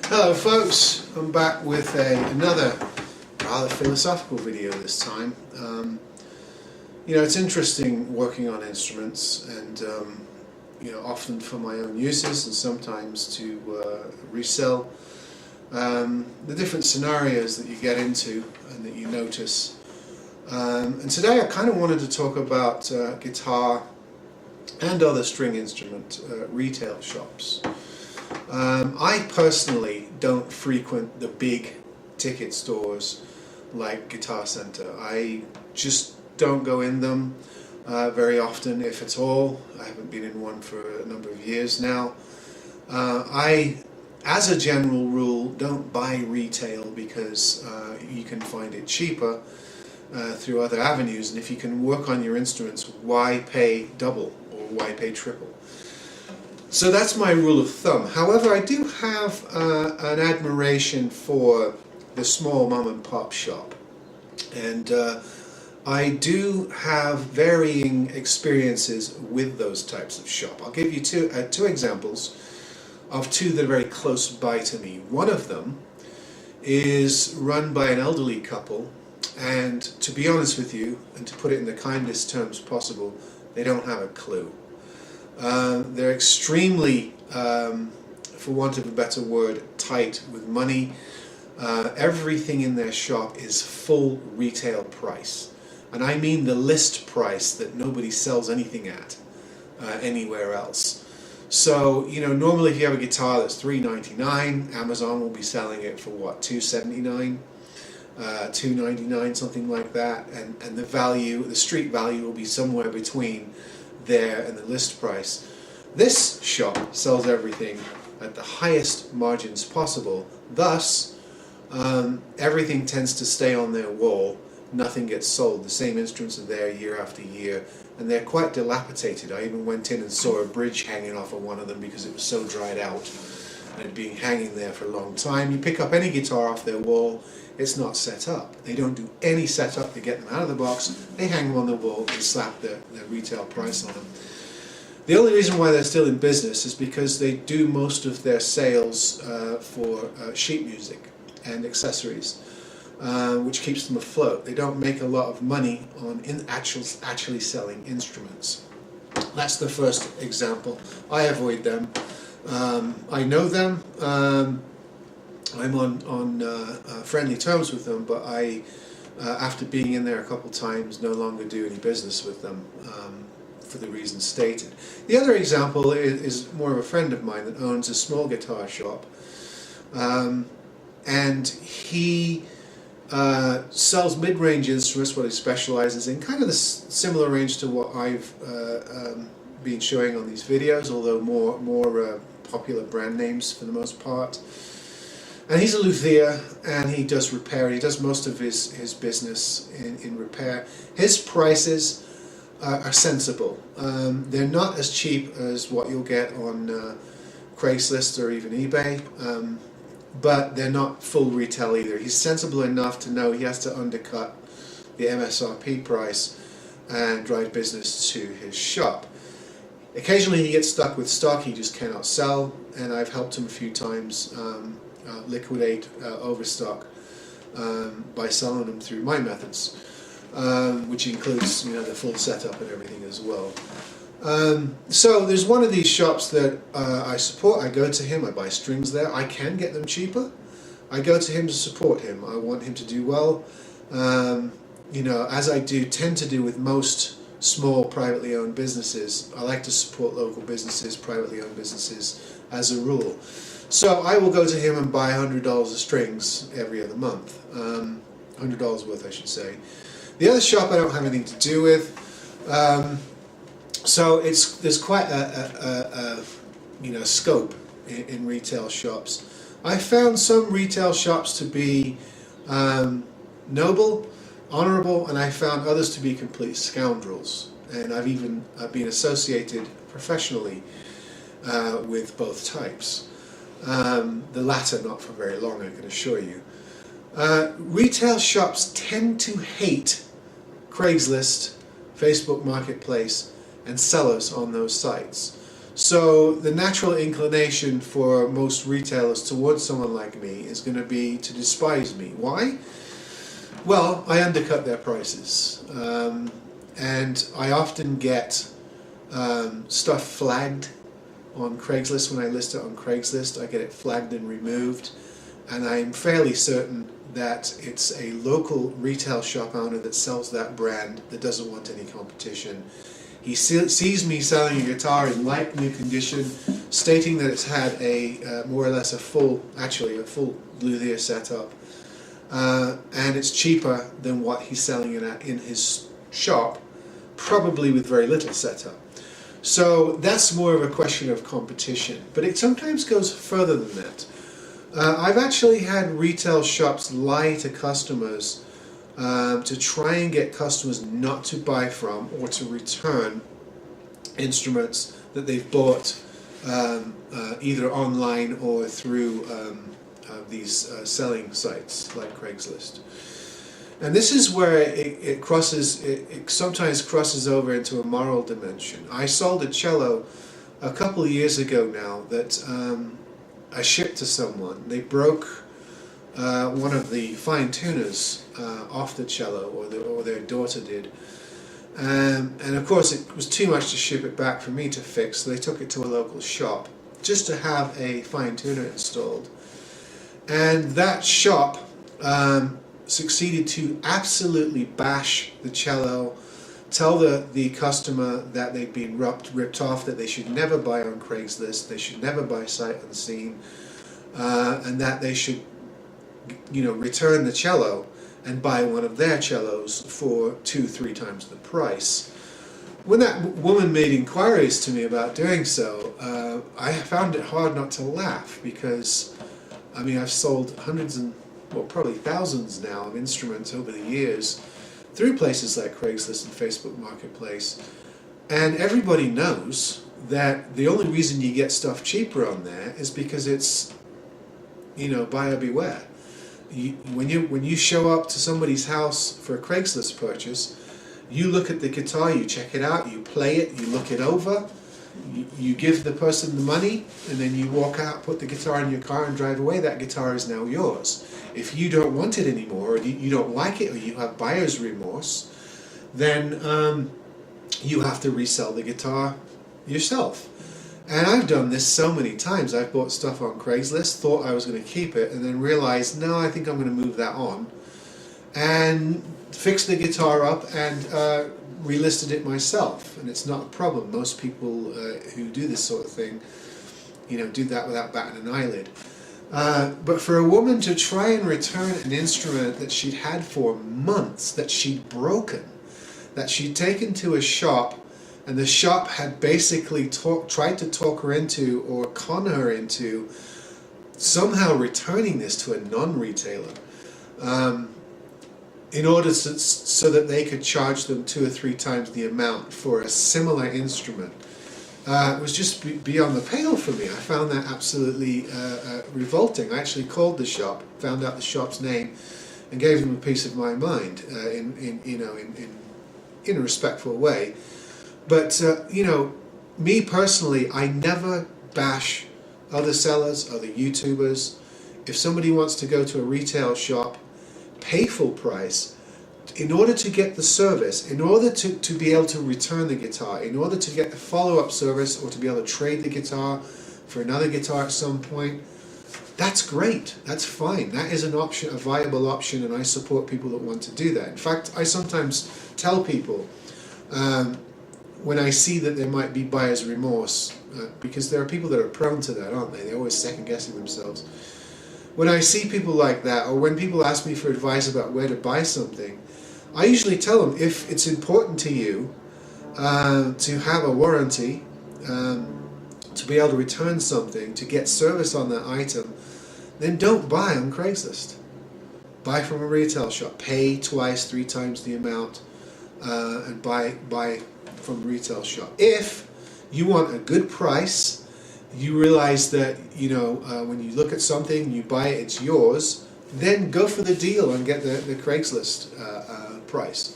Hello folks, I'm back with another rather philosophical video this time. You know, it's interesting working on instruments and you know, often for my own uses and sometimes to resell. The different scenarios that you get into and that you notice. And today I kind of wanted to talk about guitar and other string instrument retail shops. I personally don't frequent the big ticket stores like Guitar Center. I just don't go in them very often, if at all. I haven't been in one for a number of years now. I, as a general rule, don't buy retail because you can find it cheaper through other avenues, and if you can work on your instruments, why pay double or why pay triple? So that's my rule of thumb. However, I do have an admiration for the small mom and pop shop, and I do have varying experiences with those types of shop. I'll give you two examples of two that are very close by to me. One of them is run by an elderly couple, and to be honest with you, and to put it in the kindest terms possible, they don't have a clue. They're extremely, for want of a better word, tight with money. Everything in their shop is full retail price. And I mean the list price that nobody sells anything at anywhere else. So, you know, normally if you have a guitar that's $3.99, Amazon will be selling it for what, $2.79? $2.99, something like that, and the value, the street value, will be somewhere between there and the list price. This shop sells everything at the highest margins possible. Thus, everything tends to stay on their wall. Nothing gets sold. The same instruments are there year after year, and they're quite dilapidated. I even went in and saw a bridge hanging off of one of them because it was so dried out and it had been hanging there for a long time. You pick up any guitar off their wall, it's not set up. They don't do any setup to get them out of the box. They hang them on the wall and slap their retail price on them. The only reason why they're still in business is because they do most of their sales for sheet music and accessories, which keeps them afloat. They don't make a lot of money on actually selling instruments. That's the first example. I avoid them. I know them. I'm on friendly terms with them, but I, after being in there a couple times, no longer do any business with them for the reasons stated. The other example is more of a friend of mine that owns a small guitar shop, and he sells mid-range instruments, what he specializes in, kind of the similar range to what I've been showing on these videos, although more popular brand names for the most part. And he's a luthier, and he does repair. He does most of his business in repair. His prices are sensible. They're not as cheap as what you'll get on Craigslist or even eBay, but they're not full retail either. He's sensible enough to know he has to undercut the MSRP price and drive business to his shop. Occasionally he gets stuck with stock he just cannot sell, and I've helped him a few times liquidate overstock by selling them through my methods, which includes, you know, the full setup and everything as well. So there's one of these shops that I support. I go to him, I buy strings there. I can get them cheaper. I go to him to support him. I want him to do well. You know, as I tend to do with most small privately owned businesses, I like to support local businesses, privately owned businesses as a rule. So I will go to him and buy $100 of strings every other month. $100 worth, I should say. The other shop I don't have anything to do with. So there's quite a you know, scope in retail shops. I found some retail shops to be noble, honorable, and I found others to be complete scoundrels. And I've even been associated professionally with both types. The latter not for very long, I can assure you. Retail shops tend to hate Craigslist, Facebook Marketplace, and sellers on those sites. So the natural inclination for most retailers towards someone like me is going to be to despise me. Why? Well, I undercut their prices, and I often get stuff flagged on Craigslist. When I list it on Craigslist, I get it flagged and removed, and I'm fairly certain that it's a local retail shop owner that sells that brand that doesn't want any competition. He sees me selling a guitar in like new condition, stating that it's had a more or less a full luthier setup, and it's cheaper than what he's selling it at in his shop, probably with very little setup. So that's more of a question of competition, but it sometimes goes further than that. I've actually had retail shops lie to customers to try and get customers not to buy from or to return instruments that they've bought either online or through these selling sites like Craigslist. And this is where it sometimes crosses over into a moral dimension. I sold a cello a couple of years ago now that I shipped to someone. They broke one of the fine tuners off the cello, or their daughter did, and of course it was too much to ship it back for me to fix, so they took it to a local shop just to have a fine tuner installed. And that shop succeeded to absolutely bash the cello, tell the customer that they'd been ripped off, that they should never buy on Craigslist, they should never buy sight unseen, and that they should return the cello and buy one of their cellos for 2-3 times the price. When that woman made inquiries to me about doing so, I found it hard not to laugh, because I've sold hundreds and probably thousands now of instruments over the years through places like Craigslist and Facebook Marketplace, and everybody knows that the only reason you get stuff cheaper on there is because it's buyer beware. When you show up to somebody's house for a Craigslist purchase, you look at the guitar, you check it out, you play it, you look it over, you give the person the money, and then you walk out, put the guitar in your car and drive away. That guitar is now yours. If you don't want it anymore, or you don't like it, or you have buyer's remorse, then you have to resell the guitar yourself. And I've done this so many times. I've bought stuff on Craigslist, thought I was going to keep it, and then realized, no, I think I'm going to move that on, and fixed the guitar up and relisted it myself. And it's not a problem. Most people who do this sort of thing, do that without batting an eyelid. But for a woman to try and return an instrument that she'd had for months, that she'd broken, that she'd taken to a shop, and the shop had basically tried to talk her into, or con her into, somehow returning this to a non-retailer, in order so that they could charge them 2 or 3 times the amount for a similar instrument. It was just beyond the pale for me. I found that absolutely revolting. I actually called the shop, found out the shop's name, and gave them a piece of my mind in a respectful way. But me personally, I never bash other sellers, other YouTubers. If somebody wants to go to a retail shop, pay full price in order to get the service, in order to be able to return the guitar, in order to get the follow-up service, or to be able to trade the guitar for another guitar at some point. That's great. That's fine. That is an option, a viable option, and I support people that want to do that. In fact, I sometimes tell people, when I see that there might be buyer's remorse, because there are people that are prone to that, aren't they? They're always second-guessing themselves. When I see people like that, or when people ask me for advice about where to buy something, I usually tell them, if it's important to you to have a warranty, to be able to return something, to get service on that item, then don't buy on Craigslist. Buy from a retail shop. Pay 2-3 times the amount, and buy from a retail shop. If you want a good price, you realize that when you look at something, you buy it, it's yours, then go for the deal and get the Craigslist price.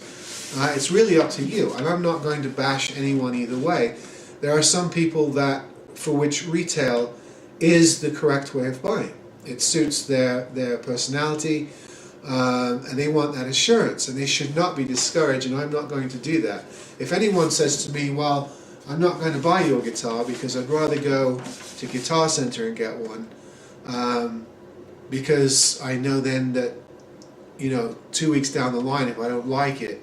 It's really up to you, and I'm not going to bash anyone either way. there are some people that for which retail is the correct way of buying. It suits their personality, and they want that assurance, and they should not be discouraged, and I'm not going to do that. If anyone says to me, well, I'm not going to buy your guitar because I'd rather go to Guitar Center and get one, because I know then that, 2 weeks down the line, if I don't like it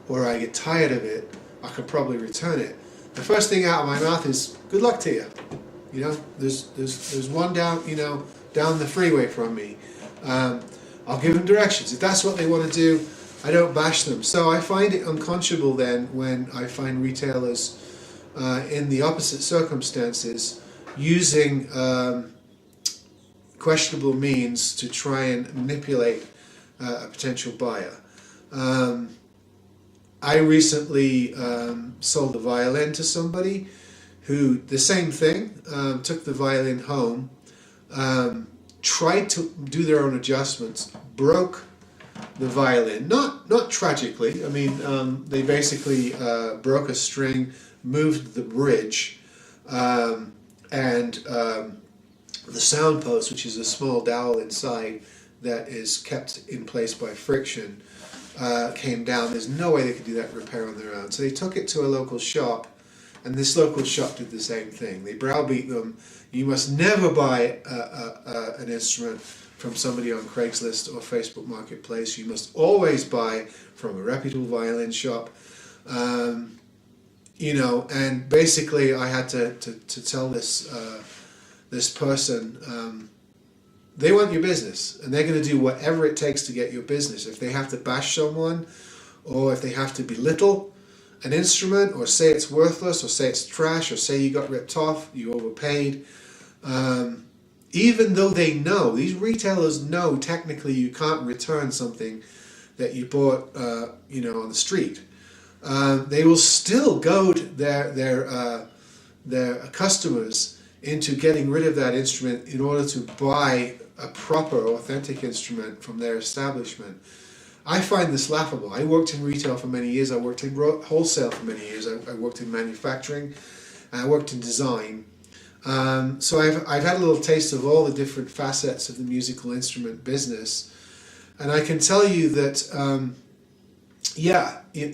or I get tired of it, I could probably return it. The first thing out of my mouth is, good luck to you. There's one down, down the freeway from me. I'll give them directions. If that's what they want to do, I don't bash them. So I find it unconscionable then when I find retailers in the opposite circumstances using questionable means to try and manipulate a potential buyer. I recently sold a violin to somebody who, the same thing, took the violin home, tried to do their own adjustments, broke the violin, not tragically. I mean, they basically broke a string, moved the bridge, and the sound post, which is a small dowel inside that is kept in place by friction, came down. There's no way they could do that repair on their own. So they took it to a local shop, and this local shop did the same thing. They browbeat them. You must never buy an instrument from somebody on Craigslist or Facebook Marketplace. You must always buy from a reputable violin shop. And basically I had to tell this person, they want your business, and they're going to do whatever it takes to get your business. If they have to bash someone, or if they have to belittle an instrument, or say it's worthless, or say it's trash, or say you got ripped off, you overpaid, even though they know, these retailers know technically you can't return something that you bought on the street, they will still goad their customers into getting rid of that instrument in order to buy a proper, authentic instrument from their establishment. I find this laughable. I worked in retail for many years. I worked in wholesale for many years. I worked in manufacturing. I worked in design. So I've had a little taste of all the different facets of the musical instrument business. And I can tell you that,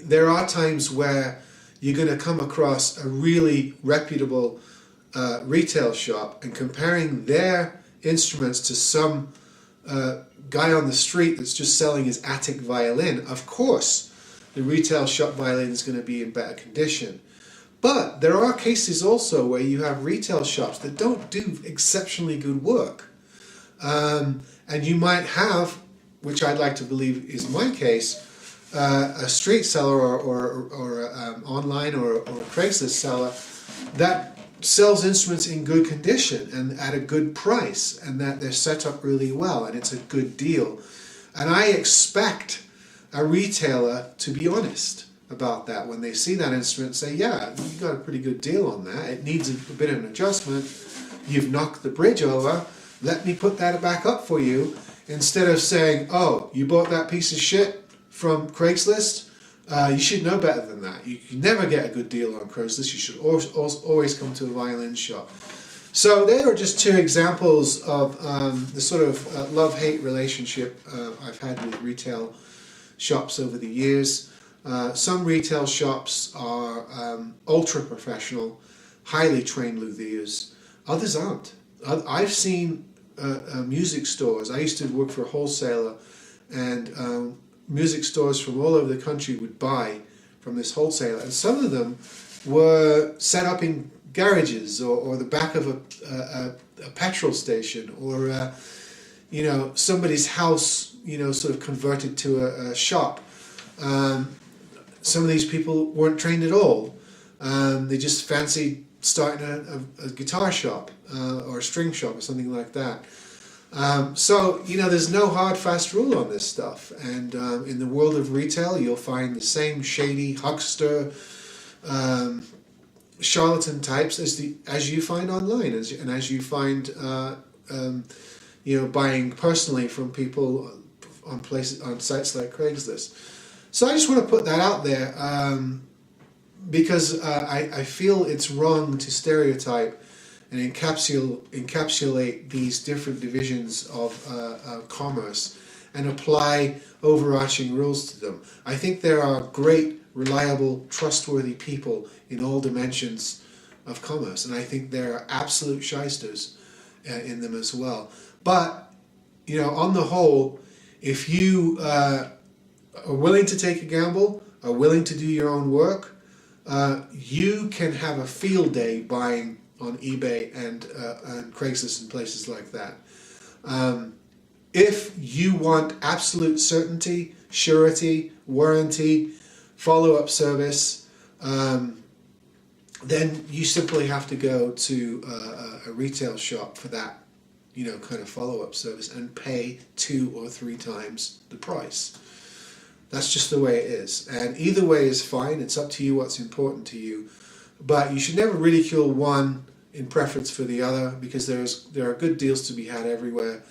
there are times where you're going to come across a really reputable retail shop, and comparing their instruments to some guy on the street that's just selling his attic violin, of course the retail shop violin is going to be in better condition. But there are cases also where you have retail shops that don't do exceptionally good work, and you might have, which I'd like to believe is my case, a street seller or online or a Craigslist seller that sells instruments in good condition and at a good price, and that they're set up really well and it's a good deal. And I expect a retailer to be honest about that when they see that instrument and say, yeah, you got a pretty good deal on that. It needs a bit of an adjustment. You've knocked the bridge over. Let me put that back up for you. Instead of saying, oh, you bought that piece of shit from Craigslist, you should know better than that. You can never get a good deal on Craigslist. You should always come to a violin shop. So there are just two examples of the sort of love-hate relationship I've had with retail shops over the years. Some retail shops are ultra-professional, highly trained luthiers. Others aren't. I've seen music stores. I used to work for a wholesaler, and music stores from all over the country would buy from this wholesaler, and some of them were set up in garages or the back of a petrol station, or somebody's house, sort of converted to a shop. Some of these people weren't trained at all. They just fancied starting a guitar shop or a string shop or something like that. So there's no hard fast rule on this stuff, and in the world of retail you'll find the same shady huckster, charlatan types as you find online, and as you find buying personally from people on sites like Craigslist. So I just want to put that out there. because I feel it's wrong to stereotype and encapsulate these different divisions of commerce and apply overarching rules to them. I think there are great, reliable, trustworthy people in all dimensions of commerce, and I think there are absolute shysters in them as well. But, you know, on the whole, if you are willing to take a gamble, are willing to do your own work, you can have a field day buying on eBay and Craigslist and places like that. If you want absolute certainty, surety, warranty, follow-up service, then you simply have to go to a retail shop for that, you know, kind of follow-up service and pay 2 or 3 times the price. That's just the way it is. And either way is fine. It's up to you what's important to you. But you should never ridicule one in preference for the other, because there are good deals to be had everywhere.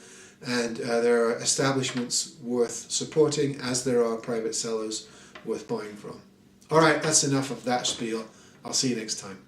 And there are establishments worth supporting, as there are private sellers worth buying from. All right, that's enough of that spiel. I'll see you next time.